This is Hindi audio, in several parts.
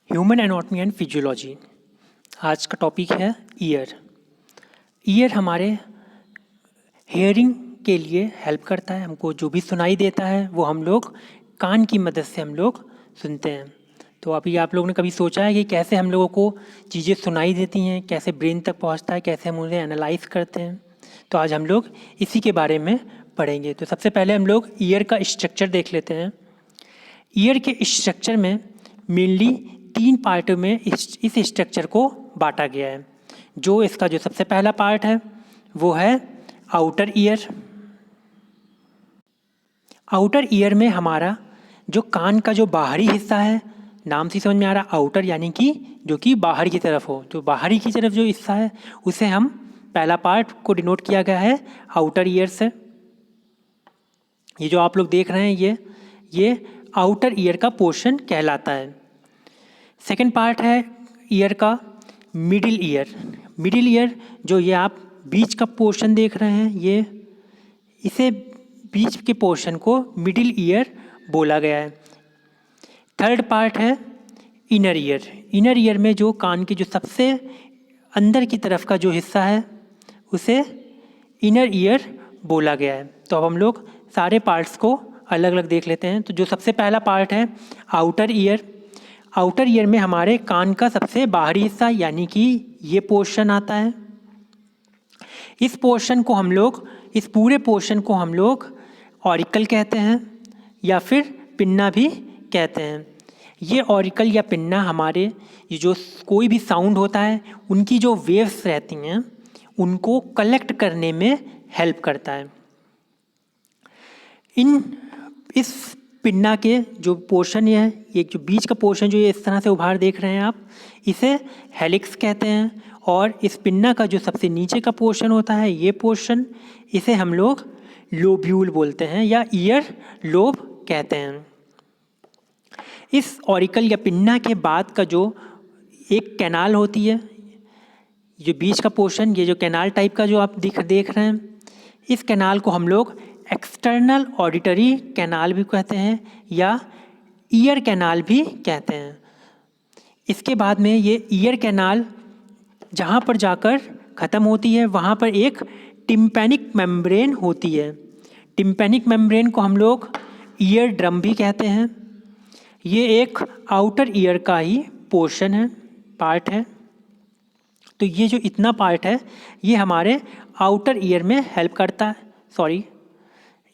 Human anatomy and physiology. आज का टॉपिक है ईयर। ईयर हमारे हेयरिंग के लिए हेल्प करता है। हमको जो भी सुनाई देता है वो हम लोग कान की मदद से हम लोग सुनते हैं। तो अभी आप लोगों ने कभी सोचा है कि कैसे हम लोगों को चीज़ें सुनाई देती हैं, कैसे ब्रेन तक पहुंचता है, कैसे हम उन्हें एनालाइज करते हैं। तो आज हम लोग इसी के बारे में पढ़ेंगे। तो सबसे पहले हम लोग ईयर का स्ट्रक्चर देख लेते हैं। ईयर के स्ट्रक्चर में मेनली 3 पार्ट में इस स्ट्रक्चर को बांटा गया है। जो इसका जो सबसे पहला पार्ट है वो है आउटर ईयर। आउटर ईयर में हमारा जो कान का जो बाहरी हिस्सा है, नाम से समझ में आ रहा आउटर यानी कि जो कि बाहर की तरफ हो, तो बाहरी की तरफ जो हिस्सा है उसे हम पहला पार्ट को डिनोट किया गया है आउटर ईयर से। ये जो आप लोग देख रहे हैं ये आउटर ईयर का पोर्शन कहलाता है। सेकेंड पार्ट है ईयर का मिडिल ईयर। मिडिल ईयर जो ये आप बीच का पोर्शन देख रहे हैं, इसे बीच के पोर्शन को मिडिल ईयर बोला गया है। थर्ड पार्ट है इनर ईयर। इनर ईयर में जो कान के जो सबसे अंदर की तरफ का जो हिस्सा है उसे इनर ईयर बोला गया है। तो अब हम लोग सारे पार्ट्स को अलग अलग देख लेते हैं। तो जो सबसे पहला पार्ट है आउटर ईयर। आउटर ईयर में हमारे कान का सबसे बाहरी हिस्सा यानी कि ये पोर्शन आता है। इस पूरे पोर्शन को हम लोग ऑरिकल कहते हैं या फिर पिन्ना भी कहते हैं। ये ऑरिकल या पिन्ना हमारे ये जो कोई भी साउंड होता है उनकी जो वेव्स रहती हैं उनको कलेक्ट करने में हेल्प करता है। इस पिन्ना के जो पोर्शन है, ये जो बीच का पोर्शन जो ये इस तरह से उभार देख रहे हैं आप, इसे हेलिक्स कहते हैं। और इस पिन्ना का जो सबसे नीचे का पोर्शन होता है, ये पोर्शन, इसे हम लोग लोब्यूल बोलते हैं या ईयर लोब कहते हैं। इस ऑरिकल या पिन्ना के बाद का जो एक कैनाल होती है, जो बीच का पोर्शन, ये जो कैनाल टाइप का जो आप देख रहे हैं, इस कैनाल को हम लोग एक्सटर्नल ऑडिटरी कैनाल भी कहते हैं या ईयर कैनाल भी कहते हैं। इसके बाद में ये ईयर कैनाल जहाँ पर जाकर ख़त्म होती है वहाँ पर एक टिम्पैनिक मेम्ब्रेन होती है। टिम्पैनिक मेम्ब्रेन को हम लोग ईयर ड्रम भी कहते हैं। ये एक आउटर ईयर का ही पोर्शन है, पार्ट है। तो ये जो इतना पार्ट है ये हमारे आउटर ईयर में हेल्प करता है।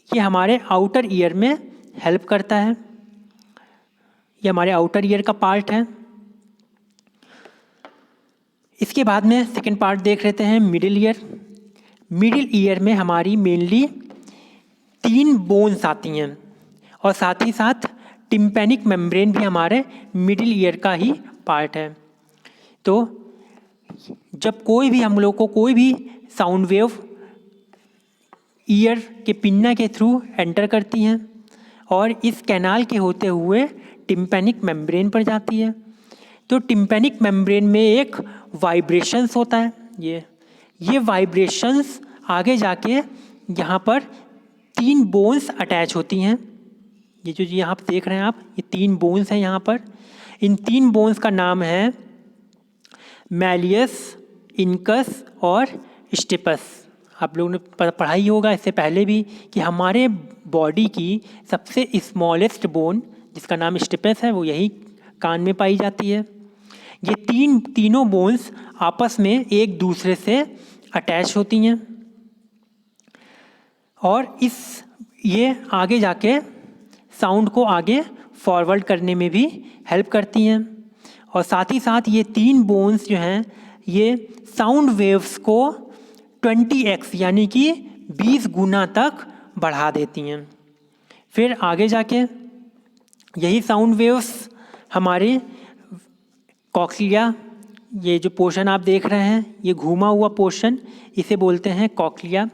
ये हमारे आउटर ईयर में हेल्प करता है। ये हमारे आउटर ईयर का पार्ट है। इसके बाद में सेकंड पार्ट देख लेते हैं मिडिल ईयर। मिडिल ईयर में हमारी मेनली 3 बोन्स आती हैं और साथ ही साथ टिम्पैनिक मेम्ब्रेन भी हमारे मिडिल ईयर का ही पार्ट है। तो जब कोई भी हम लोग को कोई भी साउंड वेव ईयर के पिन्ना के थ्रू एंटर करती हैं और इस कैनाल के होते हुए टिम्पैनिक मेम्ब्रेन पर जाती है, तो टिम्पैनिक मेम्ब्रेन में एक वाइब्रेशंस होता है। ये वाइब्रेशंस आगे जाके यहाँ पर 3 बोन्स अटैच होती हैं। ये जो यहाँ पर देख रहे हैं आप, ये 3 बोन्स हैं यहाँ पर। इन 3 बोन्स का नाम है मैलियस, इनकस और स्टेपस। आप लोगों ने पढ़ाई होगा इससे पहले भी कि हमारे बॉडी की सबसे स्मॉलेस्ट बोन जिसका नाम स्टेपस है वो यही कान में पाई जाती है। ये तीनों बोन्स आपस में एक दूसरे से अटैच होती हैं और ये आगे जाके साउंड को आगे फॉरवर्ड करने में भी हेल्प करती हैं। और साथ ही साथ ये 3 बोन्स जो हैं ये साउंड वेव्स को 20x यानी कि 20 गुना तक बढ़ा देती हैं। फिर आगे जाके यही साउंड वेव्स हमारे कॉक्लिया, ये जो पोर्शन आप देख रहे हैं ये घूमा हुआ पोर्शन, इसे बोलते हैं कॉक्लिया।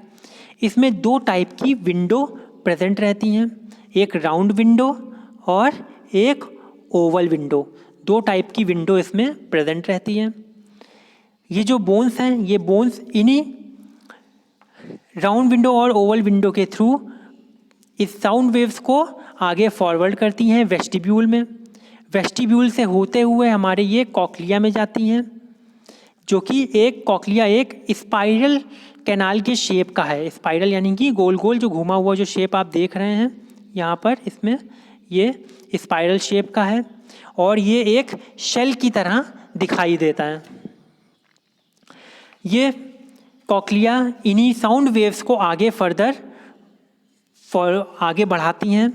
इसमें 2 टाइप की विंडो प्रेजेंट रहती हैं, एक राउंड विंडो और एक ओवल विंडो। 2 टाइप की विंडो इसमें प्रेजेंट रहती हैं। ये जो बोन्स हैं ये बोन्स इन्हीं राउंड विंडो और ओवल विंडो के थ्रू इस साउंड वेव्स को आगे फॉरवर्ड करती हैं वेस्टिब्यूल में। वेस्टिब्यूल से होते हुए हमारे ये कॉक्लिया में जाती हैं, जो कि एक कॉक्लिया एक स्पाइरल कैनाल के शेप का है। स्पाइरल यानी कि गोल गोल जो घुमा हुआ जो शेप आप देख रहे हैं यहाँ पर, इसमें ये स्पाइरल शेप का है और ये एक शेल की तरह दिखाई देता है। ये कॉक्लिया इन्हीं साउंड वेव्स को आगे आगे बढ़ाती हैं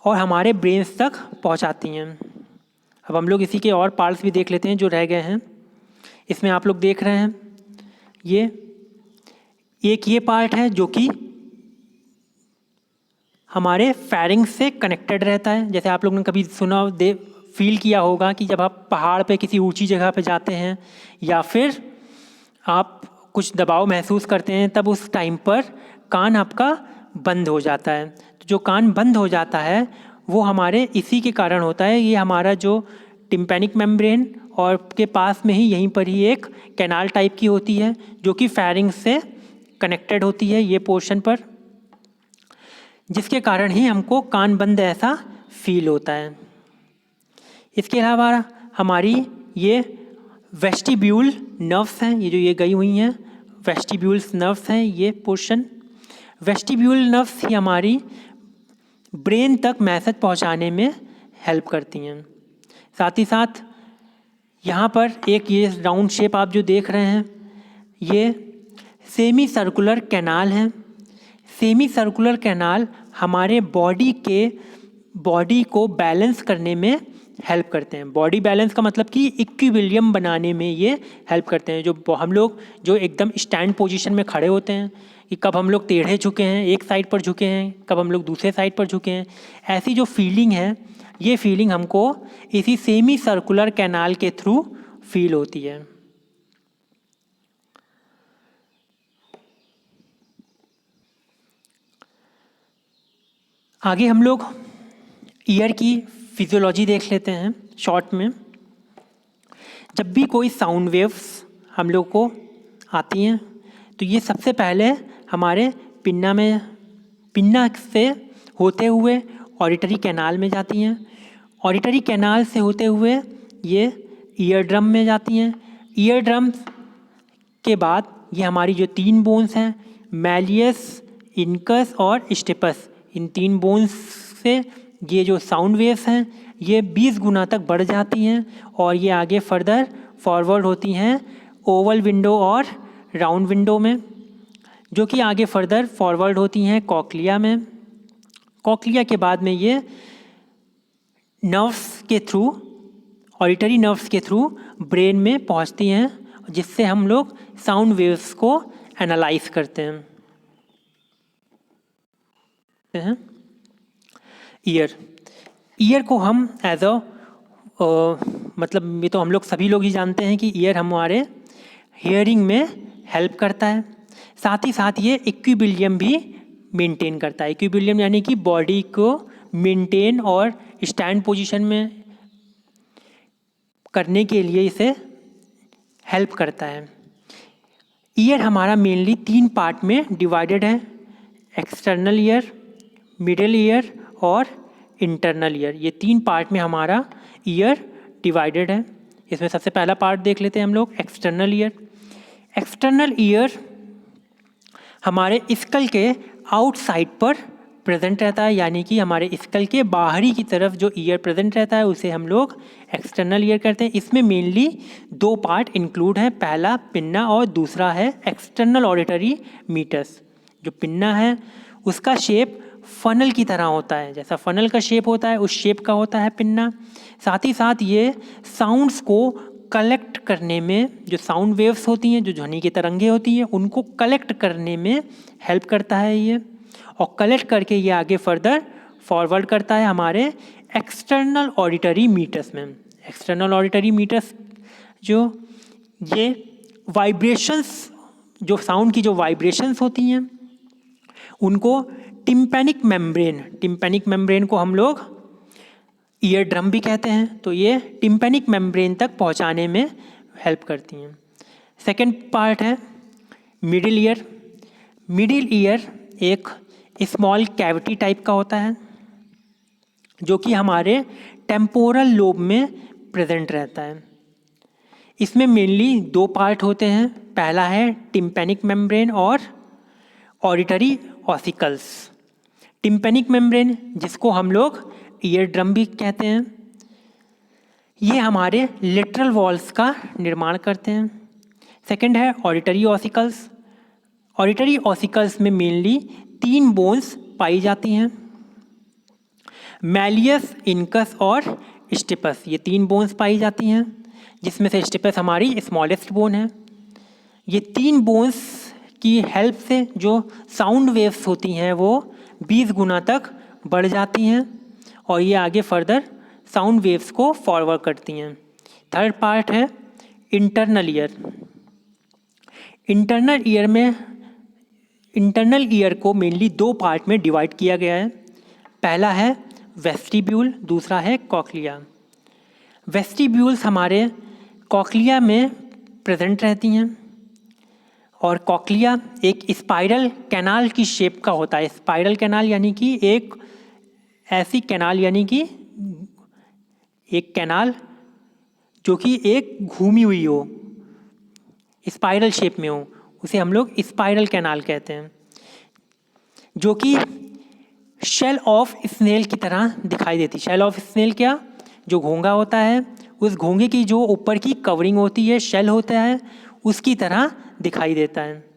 और हमारे ब्रेन्स तक पहुंचाती हैं। अब हम लोग इसी के और पार्ट्स भी देख लेते हैं जो रह गए हैं। इसमें आप लोग देख रहे हैं ये पार्ट है जो कि हमारे फेरिंग्स से कनेक्टेड रहता है। जैसे आप लोग ने कभी सुना फील किया होगा कि जब आप पहाड़ पे किसी ऊंची जगह पे जाते हैं या फिर आप कुछ दबाव महसूस करते हैं, तब उस टाइम पर कान आपका बंद हो जाता है। तो जो कान बंद हो जाता है वो हमारे इसी के कारण होता है। ये हमारा जो टिम्पैनिक मेम्ब्रेन और के पास में ही यहीं पर ही एक कैनाल टाइप की होती है जो कि फेरिंग्स से कनेक्टेड होती है ये पोर्शन पर, जिसके कारण ही हमको कान बंद ऐसा फील होता है। इसके अलावा हमारी ये वेस्टिब्यूल नर्व्स हैं, ये जो ये गई हुई हैं वेस्टिब्यूल्स नर्व्स हैं ये पोर्शन। वेस्टिब्यूल नर्व्स ही हमारी ब्रेन तक मैसेज पहुंचाने में हेल्प करती हैं। साथ ही साथ यहाँ पर एक ये राउंड शेप आप जो देख रहे हैं ये सेमी सर्कुलर कैनाल है। सेमी सर्कुलर कैनाल हमारे बॉडी को बैलेंस करने में हेल्प करते हैं। बॉडी बैलेंस का मतलब कि इक्विलिब्रियम बनाने में ये हेल्प करते हैं। जो हम लोग जो एकदम स्टैंड पोजीशन में खड़े होते हैं कि कब हम लोग टेढ़े झुके हैं, एक साइड पर झुके हैं, कब हम लोग दूसरे साइड पर झुके हैं, ऐसी जो फीलिंग है ये फीलिंग हमको इसी सेमी सर्कुलर कैनाल के थ्रू फील होती है। आगे हम लोग ईयर की फिजियोलॉजी देख लेते हैं शॉर्ट में। जब भी कोई साउंड वेव्स हम लोग को आती हैं तो ये सबसे पहले हमारे पिन्ना से होते हुए ऑडिटरी कैनाल में जाती हैं। ऑडिटरी कैनाल से होते हुए ये ईयर ड्रम में जाती हैं। ईयर ड्रम के बाद ये हमारी जो 3 बोन्स हैं मैलियस, इनकस और स्टेपस, इन 3 बोन्स से ये जो साउंड वेव्स हैं ये 20 गुना तक बढ़ जाती हैं और ये आगे फर्दर फॉरवर्ड होती हैं ओवल विंडो और राउंड विंडो में, जो कि आगे फर्दर फॉरवर्ड होती हैं कॉक्लिया में। कॉक्लिया के बाद में ये नर्व्स के थ्रू, ऑडिटरी नर्व्स के थ्रू ब्रेन में पहुंचती हैं, जिससे हम लोग साउंड वेव्स को एनालाइज करते हैं। ईयर को हम एज अ मतलब ये तो हम लोग सभी लोग ही जानते हैं कि ईयर हमारे हियरिंग में हेल्प करता है। साथ ही साथ ये इक्विलिब्रियम भी मेंटेन करता है। इक्विलिब्रियम यानी कि बॉडी को मेंटेन और स्टैंड पोजीशन में करने के लिए इसे हेल्प करता है। ईयर हमारा मेनली 3 पार्ट में डिवाइडेड है, एक्सटर्नल ईयर, मिडिल ईयर और इंटरनल ईयर। ये 3 पार्ट में हमारा ईयर डिवाइडेड है। इसमें सबसे पहला पार्ट देख लेते हैं हम लोग, एक्सटर्नल ईयर। एक्सटर्नल ईयर हमारे स्कल के आउटसाइड पर प्रेजेंट रहता है, यानी कि हमारे स्कल के बाहरी की तरफ जो ईयर प्रेजेंट रहता है उसे हम लोग एक्सटर्नल ईयर कहते हैं। इसमें मेनली 2 पार्ट इंक्लूड हैं, पहला पिन्ना और दूसरा है एक्सटर्नल ऑडिटरी मीटस। जो पिन्ना है उसका शेप फनल की तरह होता है, जैसा फनल का शेप होता है उस शेप का होता है पिन्ना। साथ ही साथ ये साउंड्स को कलेक्ट करने में, जो साउंड वेव्स होती हैं, जो ध्वनि की तरंगें होती हैं, उनको कलेक्ट करने में हेल्प करता है ये, और कलेक्ट करके ये आगे फर्दर फॉरवर्ड करता है हमारे एक्सटर्नल ऑडिटरी मीटर्स में। एक्सटर्नल ऑडिटरी मीटर्स जो ये वाइब्रेशंस, जो साउंड की जो वाइब्रेशंस होती हैं उनको टिम्पैनिक मेम्ब्रेन को हम लोग ईयर ड्रम भी कहते हैं, तो ये टिम्पैनिक मेम्ब्रेन तक पहुंचाने में हेल्प करती हैं। सेकेंड पार्ट है मिडिल ईयर। मिडिल ईयर एक स्मॉल कैविटी टाइप का होता है जो कि हमारे टेम्पोरल लोब में प्रेजेंट रहता है। इसमें मेनली दो पार्ट होते हैं, पहला है टिम्पैनिक मेम्ब्रेन और ऑडिटरी ऑसिकल्स। टिम्पैनिक मेम्ब्रेन, जिसको हम लोग ईयर ड्रम भी कहते हैं, ये हमारे लिटरल वॉल्स का निर्माण करते हैं। सेकंड है ऑडिटरी ऑसिकल्स। ऑडिटरी ऑसिकल्स में मेनली 3 बोन्स पाई जाती हैं, मैलियस, इनकस और स्टिपस। ये 3 बोन्स पाई जाती हैं, जिसमें से स्टिपस हमारी स्मॉलेस्ट बोन है। ये 3 बोन्स की हेल्प से जो साउंड वेव्स होती हैं वो 20 गुना तक बढ़ जाती हैं और ये आगे फर्दर साउंड वेव्स को फॉरवर्ड करती हैं। थर्ड पार्ट है इंटरनल ईयर। इंटरनल ईयर को मेनली 2 पार्ट में डिवाइड किया गया है। पहला है वेस्टिब्यूल, दूसरा है कॉक्लिया। वेस्टिब्यूल्स हमारे कॉक्लिया में प्रेजेंट रहती हैं और कॉक्लिया एक स्पाइरल कैनाल की शेप का होता है। स्पाइरल कैनाल यानी कि एक ऐसी कैनाल, यानी कि एक कैनाल जो कि एक घूमी हुई हो, स्पाइरल शेप में हो, उसे हम लोग स्पाइरल कैनाल कहते हैं, जो कि शेल ऑफ स्नेल की तरह दिखाई देती है। शेल ऑफ स्नेल क्या? जो घोंघा होता है, उस घोंघे की जो ऊपर की कवरिंग होती है, शेल होता है, उसकी तरह दिखाई देता है।